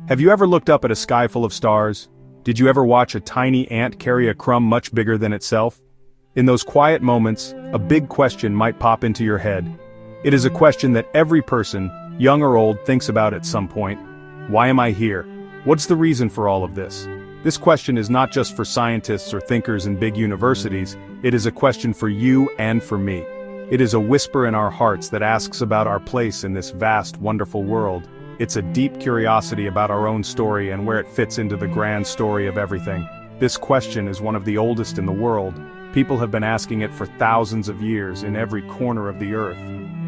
Have you ever looked up at a sky full of stars? Did you ever watch a tiny ant carry a crumb much bigger than itself? In those quiet moments, a big question might pop into your head. It is a question that every person, young or old, thinks about at some point. Why am I here? What's the reason for all of this? This question is not just for scientists or thinkers in big universities, it is a question for you and for me. It is a whisper in our hearts that asks about our place in this vast, wonderful world. It's a deep curiosity about our own story and where it fits into the grand story of everything. This question is one of the oldest in the world. People have been asking it for thousands of years in every corner of the earth.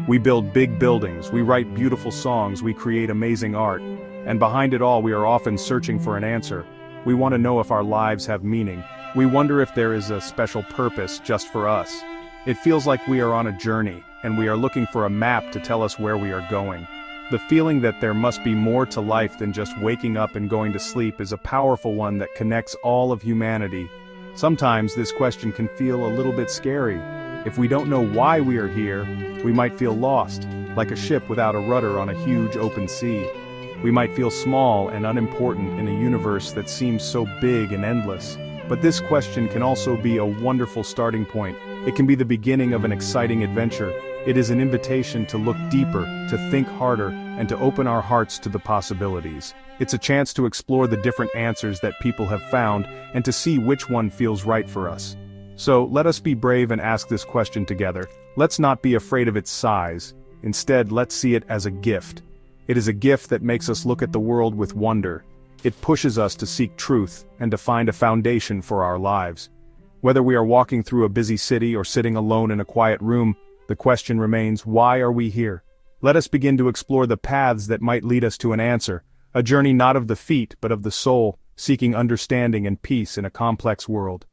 We build big buildings, we write beautiful songs, we create amazing art. And behind it all we are often searching for an answer. We want to know if our lives have meaning. We wonder if there is a special purpose just for us. It feels like we are on a journey, and we are looking for a map to tell us where we are going. The feeling that there must be more to life than just waking up and going to sleep is a powerful one that connects all of humanity. Sometimes this question can feel a little bit scary. If we don't know why we are here, we might feel lost, like a ship without a rudder on a huge open sea. We might feel small and unimportant in a universe that seems so big and endless. But this question can also be a wonderful starting point. It can be the beginning of an exciting adventure. It is an invitation to look deeper, to think harder, and to open our hearts to the possibilities. It's a chance to explore the different answers that people have found, and to see which one feels right for us. So, let us be brave and ask this question together. Let's not be afraid of its size. Instead, let's see it as a gift. It is a gift that makes us look at the world with wonder. It pushes us to seek truth, and to find a foundation for our lives. Whether we are walking through a busy city or sitting alone in a quiet room, the question remains, why are we here? Let us begin to explore the paths that might lead us to an answer, a journey not of the feet but of the soul, seeking understanding and peace in a complex world.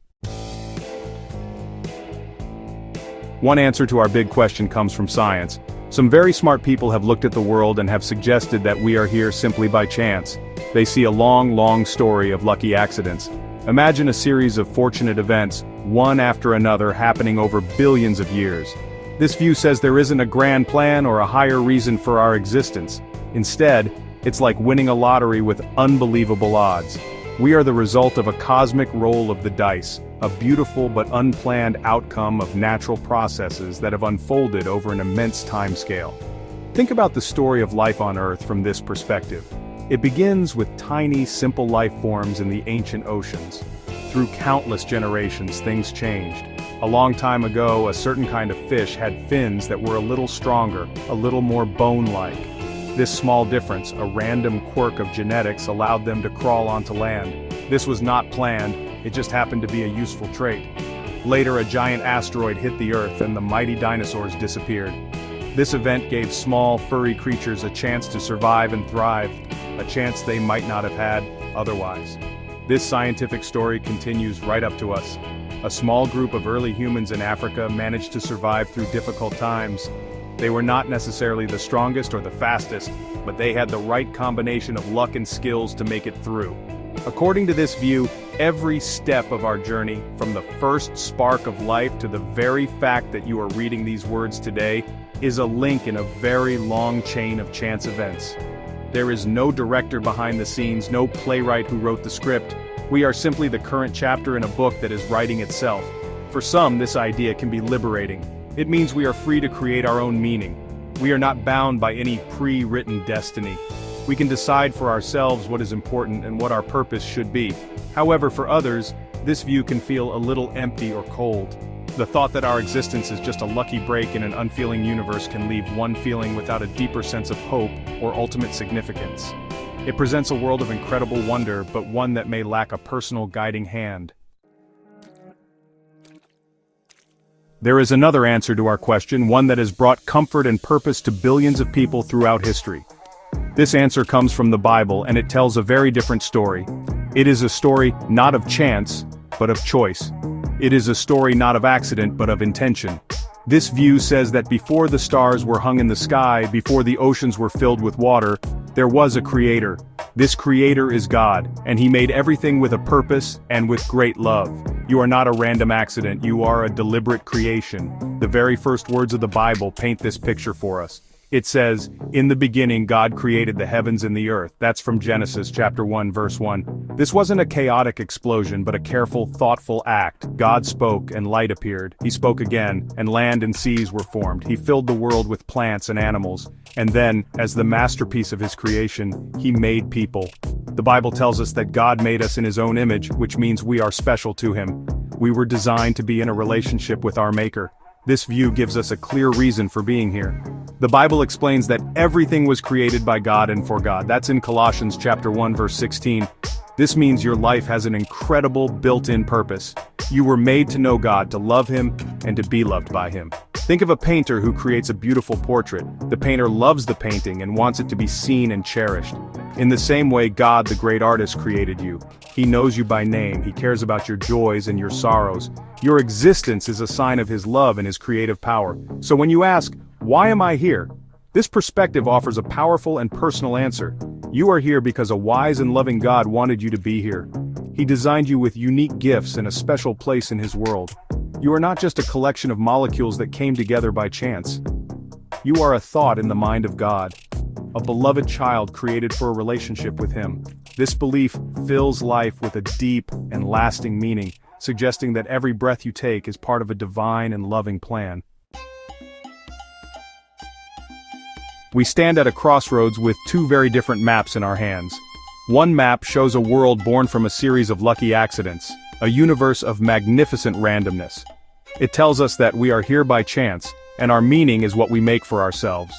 One answer to our big question comes from science. Some very smart people have looked at the world and have suggested that we are here simply by chance. They see a long story of lucky accidents. Imagine a series of fortunate events, one after another, happening over billions of years. This view says there isn't a grand plan or a higher reason for our existence. Instead, it's like winning a lottery with unbelievable odds. We are the result of a cosmic roll of the dice, a beautiful but unplanned outcome of natural processes that have unfolded over an immense timescale. Think about the story of life on Earth from this perspective. It begins with tiny, simple life forms in the ancient oceans. Through countless generations, things changed. A long time ago, a certain kind of fish had fins that were a little stronger, a little more bone-like. This small difference, a random quirk of genetics, allowed them to crawl onto land. This was not planned, it just happened to be a useful trait. Later, a giant asteroid hit the Earth and the mighty dinosaurs disappeared. This event gave small, furry creatures a chance to survive and thrive, a chance they might not have had otherwise. This scientific story continues right up to us. A small group of early humans in Africa managed to survive through difficult times. They were not necessarily the strongest or the fastest, but they had the right combination of luck and skills to make it through. According to this view, every step of our journey, from the first spark of life to the very fact that you are reading these words today, is a link in a very long chain of chance events. There is no director behind the scenes, no playwright who wrote the script. We are simply the current chapter in a book that is writing itself. For some, this idea can be liberating. It means we are free to create our own meaning. We are not bound by any pre-written destiny. We can decide for ourselves what is important and what our purpose should be. However, for others, this view can feel a little empty or cold. The thought that our existence is just a lucky break in an unfeeling universe can leave one feeling without a deeper sense of hope or ultimate significance. It presents a world of incredible wonder, but one that may lack a personal guiding hand. There is another answer to our question, one that has brought comfort and purpose to billions of people throughout history. This answer comes from the Bible, and it tells a very different story. It is a story not of chance, but of choice. It is a story not of accident, but of intention. This view says that before the stars were hung in the sky, before the oceans were filled with water, there was a creator. This creator is God, and he made everything with a purpose and with great love. You are not a random accident, you are a deliberate creation. The very first words of the Bible paint this picture for us. It says, "In the beginning God created the heavens and the earth." That's from Genesis chapter 1 verse 1. This wasn't a chaotic explosion but a careful, thoughtful act. God spoke and light appeared. He spoke again, and land and seas were formed. He filled the world with plants and animals. And then, as the masterpiece of his creation, he made people. The Bible tells us that God made us in his own image, which means we are special to him. We were designed to be in a relationship with our Maker. This view gives us a clear reason for being here. The Bible explains that everything was created by God and for God. That's in Colossians chapter 1 verse 16. This means your life has an incredible built-in purpose. You were made to know God, to love him, and to be loved by him. Think of a painter who creates a beautiful portrait. The painter loves the painting and wants it to be seen and cherished. In the same way, God, the great artist, created you. He knows you by name. He cares about your joys and your sorrows. Your existence is a sign of his love and his creative power. So when you ask, "Why am I here?" this perspective offers a powerful and personal answer. You are here because a wise and loving God wanted you to be here. He designed you with unique gifts and a special place in his world. You are not just a collection of molecules that came together by chance. You are a thought in the mind of God, a beloved child created for a relationship with him. This belief fills life with a deep and lasting meaning, suggesting that every breath you take is part of a divine and loving plan. We stand at a crossroads with two very different maps in our hands. One map shows a world born from a series of lucky accidents, a universe of magnificent randomness. It tells us that we are here by chance, and our meaning is what we make for ourselves.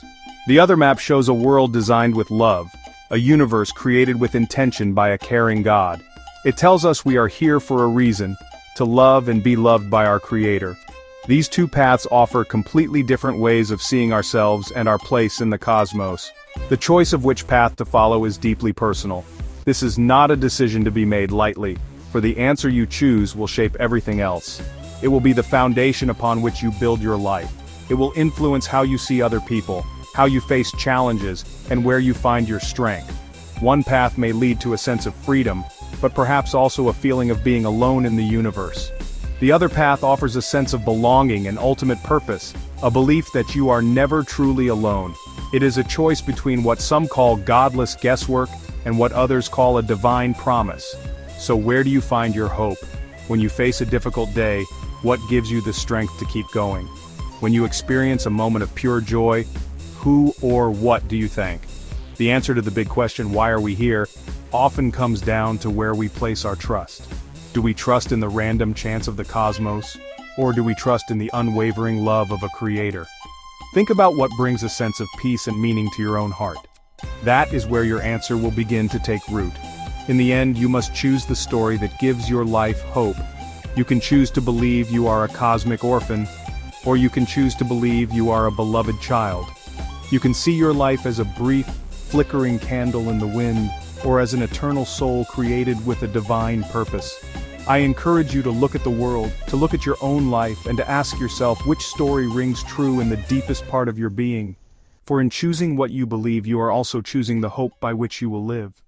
The other map shows a world designed with love, a universe created with intention by a caring God. It tells us we are here for a reason, to love and be loved by our Creator. These two paths offer completely different ways of seeing ourselves and our place in the cosmos. The choice of which path to follow is deeply personal. This is not a decision to be made lightly, for the answer you choose will shape everything else. It will be the foundation upon which you build your life. It will influence how you see other people, how you face challenges, and where you find your strength. One path may lead to a sense of freedom, but perhaps also a feeling of being alone in the universe. The other path offers a sense of belonging and ultimate purpose, a belief that you are never truly alone. It is a choice between what some call godless guesswork and what others call a divine promise. So where do you find your hope? When you face a difficult day, what gives you the strength to keep going? When you experience a moment of pure joy, who or what do you thank? The answer to the big question, why are we here, often comes down to where we place our trust. Do we trust in the random chance of the cosmos, or do we trust in the unwavering love of a creator? Think about what brings a sense of peace and meaning to your own heart. That is where your answer will begin to take root. In the end, you must choose the story that gives your life hope. You can choose to believe you are a cosmic orphan, or you can choose to believe you are a beloved child. You can see your life as a brief, flickering candle in the wind, or as an eternal soul created with a divine purpose. I encourage you to look at the world, to look at your own life, and to ask yourself which story rings true in the deepest part of your being. For in choosing what you believe, you are also choosing the hope by which you will live.